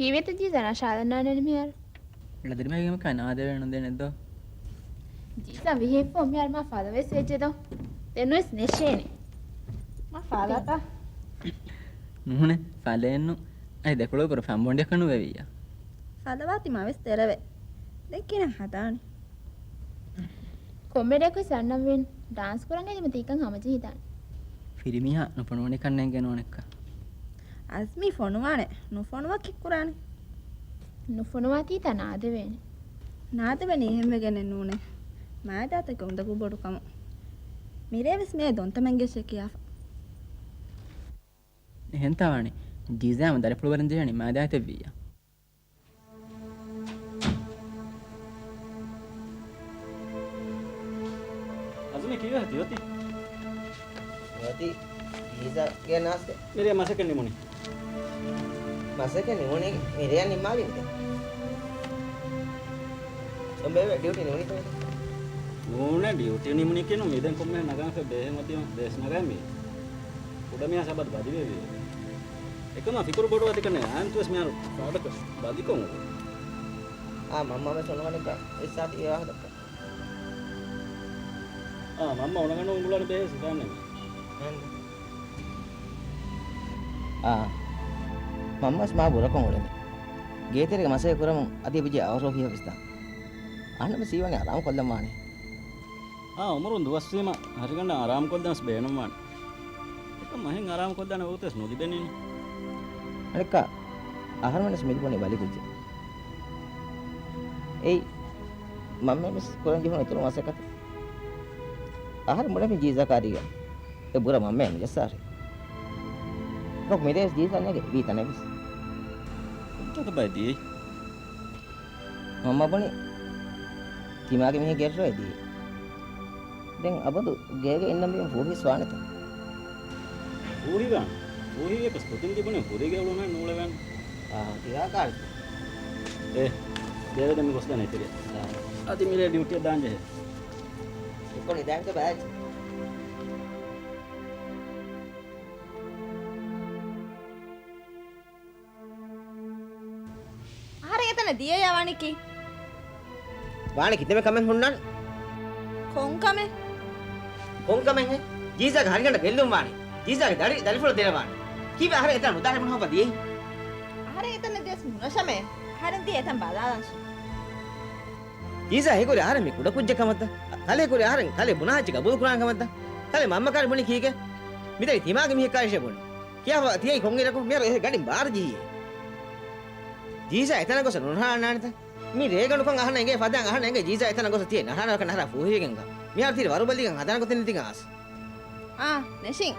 කීවෙත ජීසන ශාලනානේ මෙයාර ලදරි මගේම කනාද වෙනද නැද්ද ජීසා විහෙප්පෝ මෙයාර මා ෆාදවෙස් වෙච්චේදෝ දෙනුස් නෙෂේනේ මා ෆාදාතා නුහුනේ ෆාලෙන්නු අයි දකලෝ කර ෆැම්බොන්ඩේ කනු වෙවියා ෆාදවාති මාවෙස් තෙරවේ දෙකින හදානි කොම්බෙඩේක සන්නම් වෙන් ඩාන්ස් කරන්නේ එදිම තීකන් හමජි හිතන්න ෆිරිමියා නුපනෝනේ කන්නේ ගනෝනෙක්ක අස්මි ෆොනුවානේ නුෆොනුවා කික්කුරානේ නුෆොනුවා තී තනාද වෙන්නේ නාද වෙන්නේ එහෙම වෙගෙන නූනේ මාදාතක උඳකු බොඩුකම මිරේවිස් මේ දොන්ත මංගෙෂේ කියා එහෙන් තවනේ ජීසාම දර පුලවරන් දෙන්නේ මාදාත වියා අසුනේ කීවා තියෝති යති ජීසා ගේනාස්ක මෙරිය මාසකන්නේ මොනේ masake ni mone miriya ni mali de ombe duty ni mone ko නෝනේ duty ni mone kenu meden komme nagan fe be mati des nagan me uda me sabat badi ve ekama fikuru bodu wadi kanne antues me product badi ko mamma me sonone ka isati ya hada mamma unagana ungulane be sidanne mamma sma burakon ulane geeterege masake kuramu adi biji awro hiya bista anna siwane aram kollamane umurun duwassima hariganda aram koldamas beenumman ekam mahen aram koldana utes nodi benini aneka aharmanes milpone bali kujje ei mamma mes kuran jihon ituru masake ahar mula me jiza kariga e bura mamma me jasare kok medes jiza nege bitane bis to badi mamma bani timage mehe gerro edi den abadu gege innam me fuhi swaneta urigan urige pas putin dibune urige uluna nulevan tiga kali dere dem gosdane tere adi mire duty danje ikko ni dan ke baj දිය යවනිකි वाणी कितने में comment हुन्नन කොංකමේ कौन comment है जीजा घर के गेल्लुम वाणी जीजा के दाढ़ी दाढ़ी फुल देने वाणी की बे हरे इतना उदाहरण मन हो पदी हरे इतना देश मुनशमे हरे दी इतना बादांश जीजा हे कोरे हरे में कुड़ा कुछ कमत कले कोरे हरे कले बुना चिका बुल कुरान कमत कले मम्मा कार बुनी की के मिते दिमाग में काशे बुनी क्या थिए खोंगे रखो मेरे गाड़ी बाहर जी जीजा इतना को सनुहा नानता मी रेगणु कोंग अहना इंगे फदन अहना इंगे जीजा इतना को सतिए नहाना का नहरा फूहिගෙන්ගා मी आर तीर वरु बल्ली हदान को तिन तिगास नेशिंग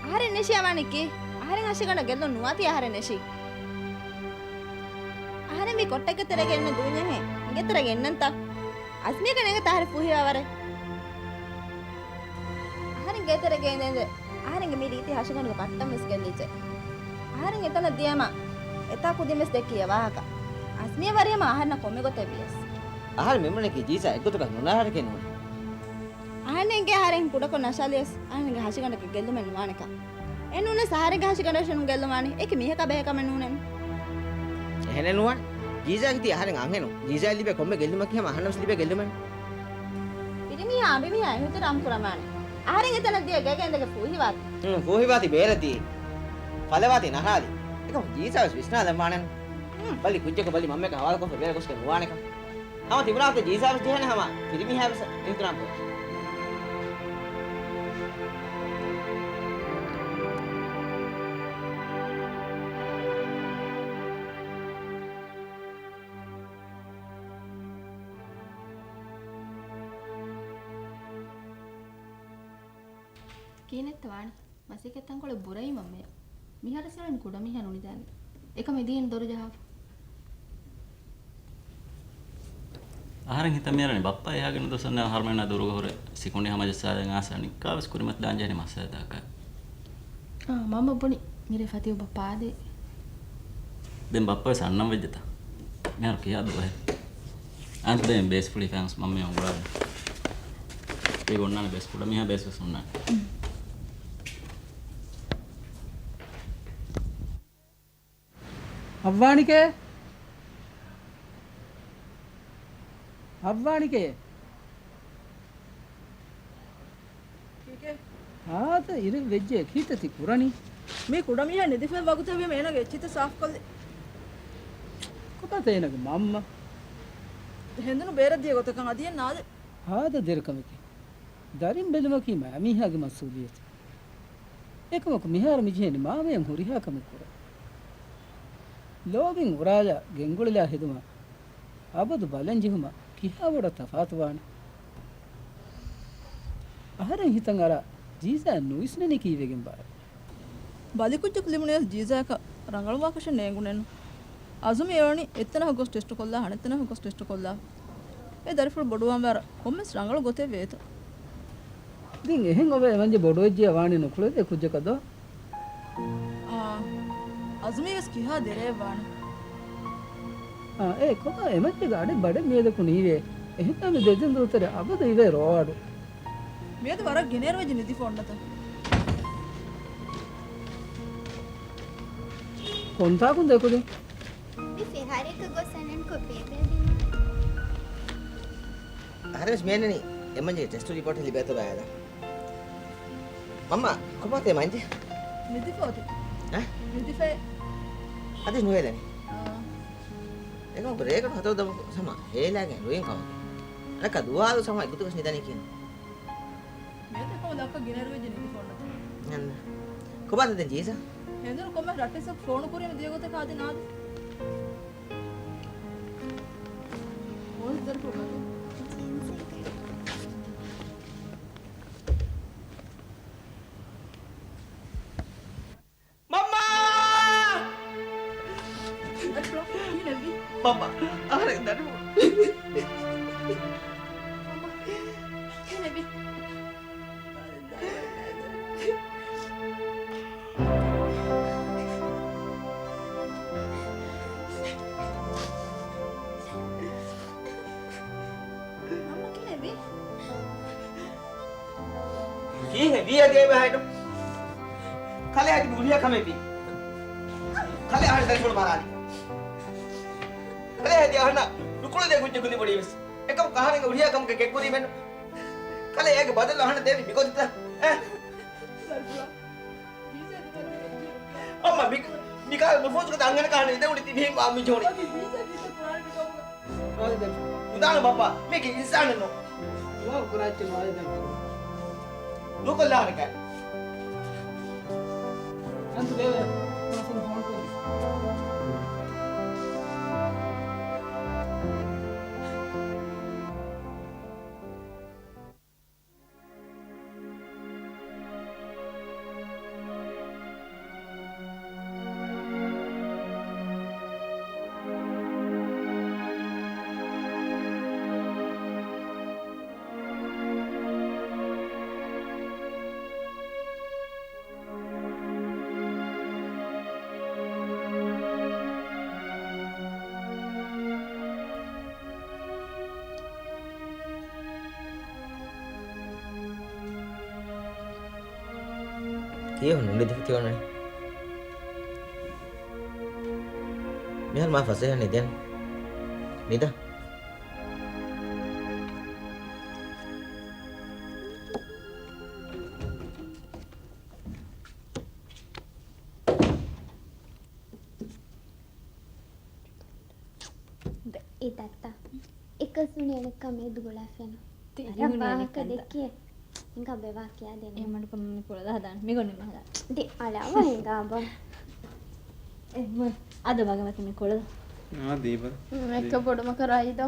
हरे नेशि यवनिकि हरे हशिगण ಗೆල්ಲು ನುವಾತಿ हरे नेशि हरे मी ಕೊಟ್ಟಕ್ಕೆ ತೆರೆಗೆ ಎನ್ನ ದುನ್ಯ ಹೆ ಇಂಗೆ ತೆರೆಗೆ ಎನ್ನಂತ ಅಸ್ಮಿಗೆ ನೆಗೆ ತಾರೆ ಫೂಹಿಯವರೆ हरे ಗೆ ತೆರೆಗೆ ಎಂದೆ हरे मी ರೀತಿ ಹशिಗಣ ಪಟ್ಟಂ ಮಿಸ್ಗೆಲ್ಲಿಚೆ हरे ಎತನ ದಿಯಮ එතා කුදිමස් දෙකිය වාහක අස්මිය වරියම ආහන්න කොමෙ ගොත බියස් ආහාර මෙමුනේ කි ජීසා එක්කතක නොනහර කෙනෝ ආහනෙන්ගේ ආහරෙන් කුඩක නශාලියස් ආහනෙන්ගේ හසිගණක ගෙල්ලුමෙන් වානක එනුන සාරේ හසිගණෂන් ගෙල්ලුමානි ඒක මිහක බේක මෙනුනෙන් එහෙනේ නුවන් ජීසා කිති ආහරෙන් අංහෙනෝ ජීසා ලිබේ කොම්මෙ ගෙල්ලුම කියම අහන්නස් ලිබේ ගෙල්ලුමෙන් පිරිමි ආබිමි ආයුත රම් කුරමානි ආහරෙන් එතන දිය ගගෙන්දක ෆූහිවාති ෆූහිවාති බේරති ඵලවාති නහාලි ඒක ජීසා විශ්නා දමානන් बली कुछ को बली मम्मी का हवाला को फेर कुछ के हुआने का हम तिबरा तो जीसा बस है ना हम फिर भी है इतना को කීනෙත් වාණ මසිකෙත්තන් කොළ බුරයි මම්මය මිහරසරන් කුඩ මිහන උනිදාන එක මෙදීන් දොර ජහා ආහාරෙන් හිතම යරනේ බප්පා එයාගෙන දොසන්න හර්මන දුරුග හොර සිකුණේ හැමජස්සාරෙන් ආසනික කාවස් කුරිමත් දාන්ජනේ මස්සදාක මම බොනි මිරේ ෆතිය බපාදේ දැන් බප්පා සන්නම් වෙජ්ජත මෙහර කියා දුවහ අන්ත දැන් බේස්ෆුලි ෆෑන්ස් මම යෝගා ඒ ගොන්නානේ බේස්ෆුල මිහා බේස්ෆුස් උන්නා අවානිකේ ಹವ್ವಾಣಿಕೆ ಆತ ಇರು ವೆಜ್ಜೆ ಕೀತತಿ ಕುರಣಿ මේ කුඩමිය නිදිෆේ වගුතේ මේනගේ චිත සාෆ් කළේ ಕೊಪತ ಏನಗ ಮಮ್ಮ හෙන්දනු බේරදිය ගොතකන් අදියෙන් නාද ආද දෙරකමකි දරින් බෙලමකි මීහාගේ මස්සූලියත එකමක මිහාර මිජේනි මාමයන් හුරිහා කම කර ලෝබින් උරාජා ගෙන්ගුලිලා හිදුම අබදු බලන් ජිහුම කිහාවඩ තෆාතුවාන අහරෙන් හිතන් අර ජීසා නුයිස්නනි කීවෙගෙන් බාර බලිකුච්ච ක්ලිමුනේ ජීසාක ರಂಗಳು ವಾಕಶ ನೇಗುನೆನು ಅಜುಮಿ ಏವಣಿ ಎತ್ತನ ಹೋಗೋಸ್ ಟೆಸ್ಟ್ ಕೊಲ್ಲ ಹಣೆತ್ತನ ಹೋಗೋಸ್ ಟೆಸ್ಟ್ ಕೊಲ್ಲ ಎ ದರಿಫುಲ್ ಬಡುವಾಂ ಬಾರ ಒಮ್ಮೆಸ್ ರಂಗಳು ಗೊತ್ತೇ ವೇತ ದಿನ್ ಎಹೆನ್ ಒಬೆ ಮಂಜೆ ಬಡೋಜ್ಜಿಯ ವಾಣಿ ನುಕುಳದೆ ಕುಜ್ಜಕದ ಅಜುಮಿ ವೆಸ್ ಕಿಹಾ ದೆರೆ ವಾಣಿ ಏ ಕೊಮ ಎಮಜ್ಜೆ ಗಾಡೆ ಬಡೆ ಮೇದಕು ನೀವೆ ಎಹೆತನ ದೆಜನ್ ದೂತರೆ ಅಬದ ಇವೆ ರೋವಾಡು ಮೇದ ವರ ಗಿನೇರ್ ವೆಜ್ ನಿಧಿ ಫೋನ್ನತ ಕೊಂತಾಕುನ್ ದೇಕುದೆ Ferrari que gostanen copia හරිස් මේනනි එමන්ජේ ටෙස්ට් රිපෝට් එක ලිබේතෝ ආයද මම්මා කොපතේ මන්ජේ නිධි ෆෝති ඈ නිධි ෆේ අද නුවේදනි ඒක බ්‍රේකට හතෝ දම සම හේලාගේ රුයින් කව අක දුවාද සම එකතු කස් නිදනි කියන මේද කොම දක්ක गिनेर වෙජ් නිධි ෆෝන්නත නන්න කොපතේ දැන් ජීසා හෙන්දනු කොම රටෙස ෆෝන් කුරින දිය ගොත කාදේ නාද all දරපු Mama, are daru. Ki hai biya game hai to. Kale aaj buliya khame bi. Kale aaj dal chhod mara. කලේ හැදී අහන නුකුල දෙ කුච්ච කුලි පොඩි වෙස් එකම කහරෙන් උඩියා කම කෙක් කුරි මෙන්න කලේ ඒක බදල අහන දෙවි මිකොදිත ඈ අම්මා මිකා නුෆෝස් ක දංගන කහන ඉද උඩි තිබෙන් ආමි ජෝනි උදාන බප්පා මේක ඉන්සාන නෝ වා කුරාච්ච මාය දැන් නුකල්ලානක අන්ත ලේ ෆෝන් කරේ Kiyo nundi dikti wana ni. Mihar maaf asih ni dian. Nida. Itata. Ikas mune kame dugula fena. Araba ka dekkiye. Inga bewa kiya dena. එහෙම මඩ කොම්මි පොළද හදාන්න මේ ගොන්නේ මහදා De alawa inga ba. එහෙම අද වගමත් මේ කොළද ආ දීප එක පොඩම කරයිද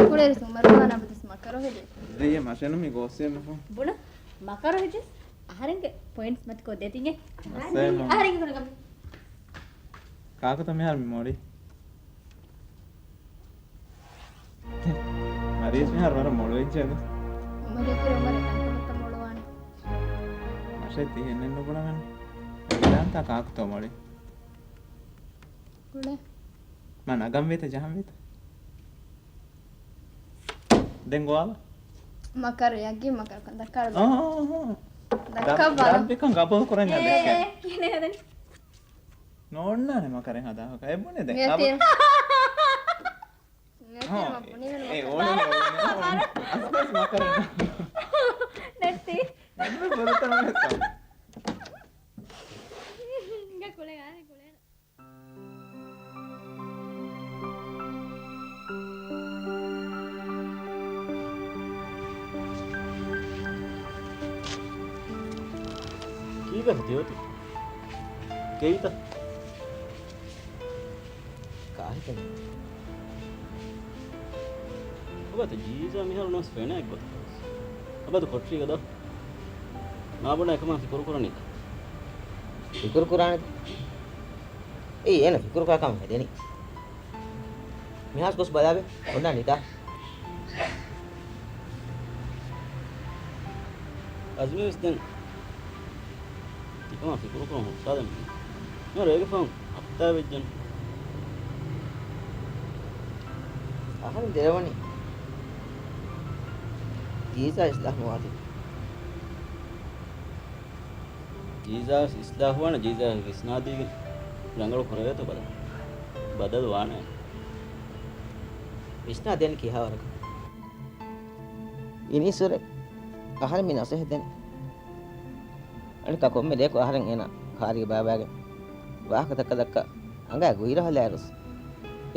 කුලේ සුමරවාන අපිට මකර වෙලේ දෙය මෂන මේ ගෝස්සේ නෝ බුණ මකර හිටිස් ආහාරෙන්ගේ පොයින්ට්ස් මත කො දෙතිගේ අසේම ආහාරෙන්ගේ කොන කම් කාක තමයි හරි මොරි හරිස් මේ හර වර මොළ වෙච්චද මරේ කරමර කන්ට මොළවාන මෂේ තියෙන්නේ නුබුණගන්න ඉලාන්ත කාක තමයි කුලේ මම නගම් වේත ජහම් වේත දැන් ගෝවාල මකර යග්ගේ මකර කන්ද කර දක්කා බලන්න දෙකන් ගබෝ කරන්නේ නැහැ කියන්නේ හදන්නේ නෝන්නනේ මකරෙන් හදාක එබුනේ දැන් මේ ඒ තියෙන ඕනේ නැත්ති Enggak boleh kan, boleh. කීක හිටියොත් කේයිත කාහිතද ඔබට ජීසා මිහල් නොස් වෙනක් ගොත ඔබට කොට්ටි ගද නාබන එකම සිකුරු කරන්නේ fikir kurang enak fikir kurang kamu ada ni mihas bos balabe onda nita azmi isden ikama fikuru ko sadam no rege fam apta vejjan akan derewani jisa islah nuati ජීසා ඉස්ලාහ් වන ජීසා විස්නාදීගේ ළඟට කරවේත බදල් වානේ Vishna den ki hawaraka ini sure ahar min ase den ani ka komme deko aharen ena khari babage wa ka takka anga guira halarus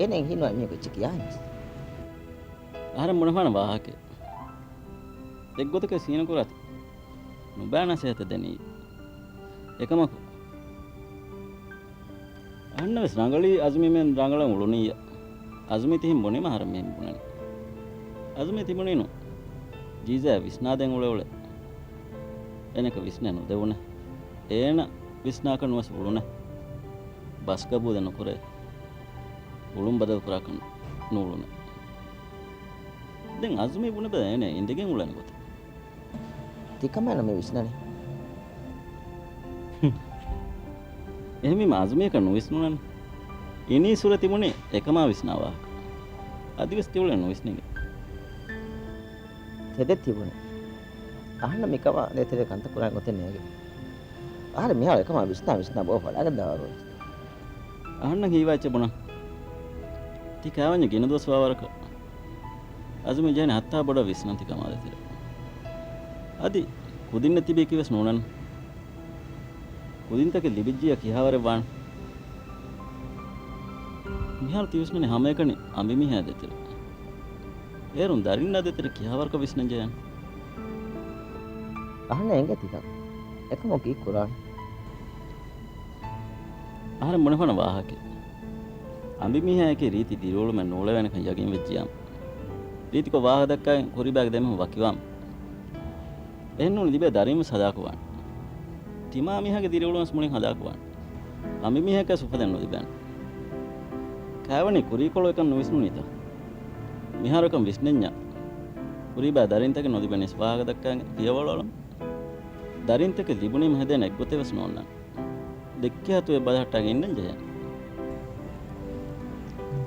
enen hinwa mi ko chikiyan ahar මොනවන වාහකේ එක්ගොතක සීන කරත් නුබෑන සේත දෙනී එකමක අන්න වෙස් රංගලි අස්මි මෙන් රංගල මුළුනිය අස්මි තිහින් බොනේ මහර මෙන් බුණන අස්මි තිබුණේ නෝ ජීසා විස්නාදෙන් උලවල එනක විස්නන දෙවුන ඒන විස්නාක නොස් උළුන බස්කබු දන කරේ උළුම් බදල් කරකන නූළුන දැන් අස්මි බුණ බෑනේ ඉඳගෙන උලන කොට tikama na me Vishna ne එහෙම මාසුමේ කරන විශ්නුනන් ඉනී සුර තිබුණේ එකම විශ්නාවා අදිවස් තිබුණේ නොවිශ්නික tede tibune ahna mikawa letere kanta kurang goten nege ahar mihal ekama Vishna bo falaga dawaru අහන්න කීවාච්ච බොන තිකාවඤ්ඤ ගෙන දොස් වාවරක අසුමේ ජන හත්තා බඩ විශ්නන්ති කමාදතිර අදි කුදින්න තිබේ කිවස් නෝනන් කුදින්තක ලිබිජ්ජිය කිහවර වාන් මිහල් තියුස්මනේ හැම එකනේ අඹි මිහ දෙතර ඒරුන් දරින්න දෙතර කිහවරක විශ්නන් Jayan ahna enga tika ekama ki kurang ආර මොනවන වාහකේ අඹි මිහාගේ රීති දිරෝල මන් නෝල වෙනකන් යකින් වෙච්චියම් රීතික වාහ දක්කයි කුරි බෑග් දෙම වකිවම් එන්නුනි දිබේ දරීම සදාකුවන් තිමා මිහාගේ දිරෝල මස් මුලින් හදාකුවන් අඹි මිහාක සුපදන් නොදිබන් කෑවනි කුරි කොල එකන් නොවිස්නු නිත මිහාරකම් විස්නෙඤ්ඤ කුරි බෑ දරින්තක නොදිබනස් වාහ දක්කයි පියවලලම් දරින්තක ලිබුනි මහදෙන එක්ගොතෙවස් නෝන්න දෙක්කියතු ඒ බදහට්ටගෙන ඉන්න ජය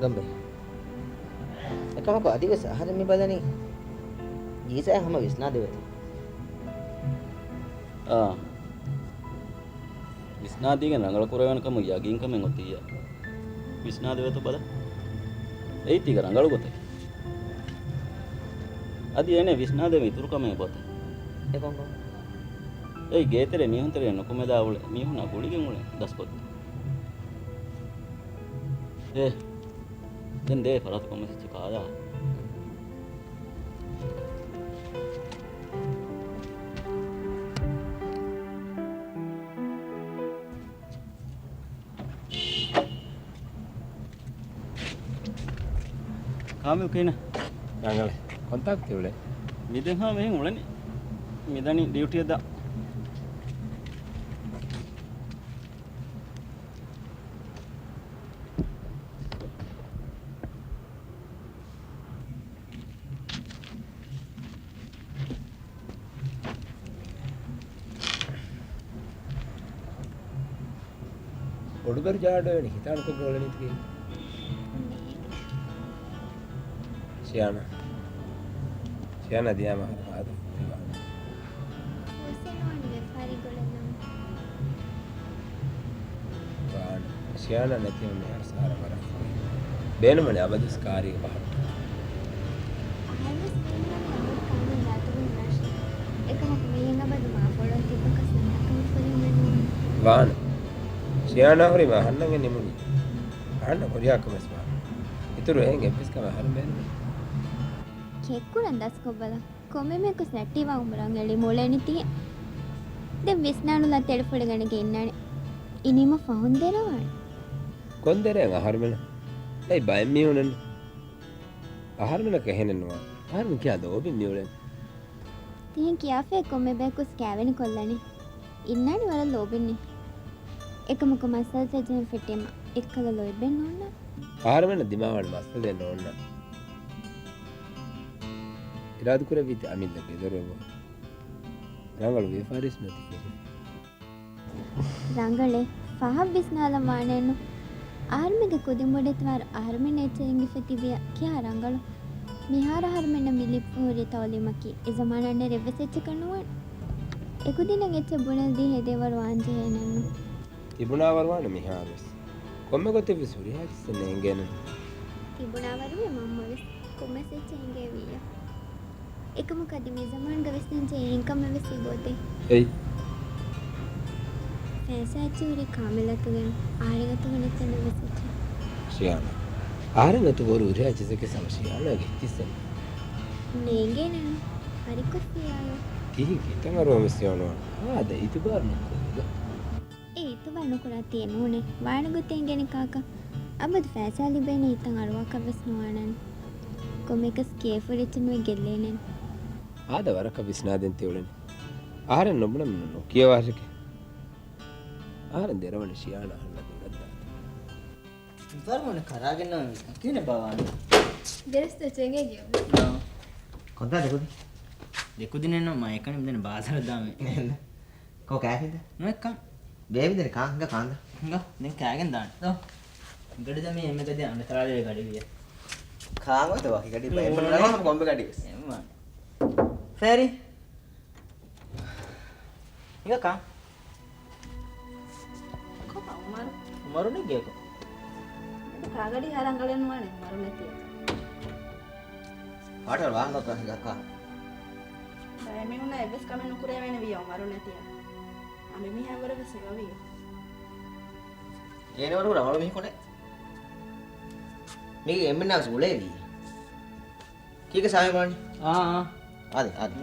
gambe ekama ko adiga sahara mi badani jisa hama Vishna devati විස්නාදීගෙන් රංගල කුරවනකම යගින් කමෙන් ඔතිය විස්නාදේවත බල ඒ ටික රංගල ගොතේ අදි එනේ විස්නාදේව ඉතුරු කමෙන් බොත ekongo ඒ ගේතරේ මිහුන්තරේ නොකුමෙදා උල මිහුනා ගුලිගෙන් උල දස්පොත් දැන් දේ පරත කොමස් චකාදා කාමු කේන Jangan kontak dia boleh. මිදෙන් හා මෙහෙන් උලනේ මිදනි ඩියුටි එක දා Oduber jada ni kita nak boleh ni tu. Siana dia mah ada. Você não é farigolano. Kan Siana nanti mendengar sahara marah. Beno mana abad sekali bah. Harus punya kamu එකමක මෙහෙන් අබදු මා පොළොන් තිබ්බක සන්නකම ෆොලින් වෙනවා වාන සියානා හරි මහන්නගේ නිමුනි අහන්න කොරියාකමස් වා ඉතුරු එහෙන් එපිස් කම හරි බෑනේ කෙක්කුලන් දස් කොබල කොමෙ මේක ස්නැට්ටිවා උඹරන් එලි මොලෙනි තිය දැන් විස්නානුලා තෙලෆොඩ ගණ ගෙන්නනේ ඉනිම ෆෝන් දෙනවා කොන්දරෙන් අහර්මන ඒ බයෙන් මියුනන් අහර්මන කහෙනනවා අහර්මන කියා දෝබින් නියුලෙන් තියන් කියාෆේ කොමෙ බෙකුස් කෑවෙනි කොල්ලනේ ඉන්නනි වල ලෝබින්නේ එකමක මසල් සජන් ෆිටෙම එක්කල ලොයිබෙන් ඕන්න අහර්මන දිමාවල් මස්ත දෙන්න ඕන්න ඉරාදු කර විත් අමිල්ලක දරව රංගල වේෆාරිස් නැති ರಂಗಳೇ ಫಹಬ್ ಬಿಸ್ನಾಲ ಮಾಣೆನ್ನು ಆರ್ಮಿಗೆ ಕುದಿಮೊಡೆತ್ವಾರ ಆರ್ಮಿನ ಎಚ್ಚರಿಂಗಿ ಫತಿವಿಯ ಕ್ಯಾ ರಂಗಳು ಮಿಹಾರ ಹರ್ಮೆನ ಮಿಲಿಪ್ ಹೋರಿ ತವಲಿಮಕಿ ಇಜಮಾನಣ್ಣೆ ರೆವ್ವೆಸೆಚ್ಚ ಕಣ್ಣುವಣ್ ಎಕುದಿನ ಎಚ್ಚ ಬುಣಲ್ದಿ ಹೆದೇವರು ಆಂಜೇನನ್ನು තිබුණාවරවාන මිහාරස් කොම්ම ගොත විසුරි හරිස්සන එංගන තිබුණාවරුවේ මම්මවෙස් කොමෙසෙච්ච එංගේවිය එකම කදි මේ ජමාන් ගවෙස්නංච එංකම වෙසි ගොතේ එයි ಫೇಸಾಚೂರಿ ಕಾಮಿಲತ್ತುಗನು ಆರಿಗತ್ತುಗನೆತ್ತನ ವಿಸಿಚ್ಚ ශියාන ආරංගතු වරු රාජසක සමශියානගේ කිසෙන් ನೇಂಗೇನನು ಹರಿಕೊತ್ತಿಯಾಯೋ කීකි තමරෝ මිස්යෝනෝ ආද ඉතිබාරන ಏ ಇತ್ತು ಬಣ್ಣು ಕೂಡ ತೇನೂನೆ ವಾಣಗುತ್ತೆಂಗೇನೆ ಕಾಕ ಅಬ್ಬದು ಫೇಸಾಲಿ ಬೇನೆ ಇತ್ತಂಗ ಅಳುವಾಕ ವಿಸ್ನುವಾಣನ್ ಕೊಮೆಕಸ್ ಕೇಫುರಿಚ್ಚನ್ವೆ ಗೆಲ್ಲೇನೇನ್ ආද වරක විස්නාදෙන් තියුලෙන ආරන් නොබුණ නොකියවාසක ආරන් දෙරවන ශියාන අහන්න දුරද්දා ඉවරමන කරාගෙන කිනේ බවාන දෙරස්ත චෙන්ගේ ගිය කොන්දා දෙකුදි දෙකුදිනේ නෝ මම එකනේ මෙතන බාසර දාමේ නේද කෝ කෑහිද නොඑක්කම් බේවිදේ කාංග කාන්ද හංගා දැන් කෑගෙන් දාන්න ඔව් ඉගඩ දැන් මේ එමෙතදී අන්තරාලේ ගඩිය කාංගවත වකි ගඩි බය පොරනවා කොම්බ ගඩි එම්මා ෆෙරි ඉග කා උමරුනේ ගේකෝ ಕಾಗಡಿ ಹಾರಂಗಳೇನು ಮಾಡಿ ಮರುನತಿ පාටල් වාහන කා බයමෙන්න එවස් කම නුකුරේ වෙන වියෝ මරුනති අමෙ මි හැවර වෙසෙව වියෝ ඒනවරු රවල මෙහි කොනේ මේක එම්මනාස් උලේදී කීක සාමේ බලන්නේ ආ ආදි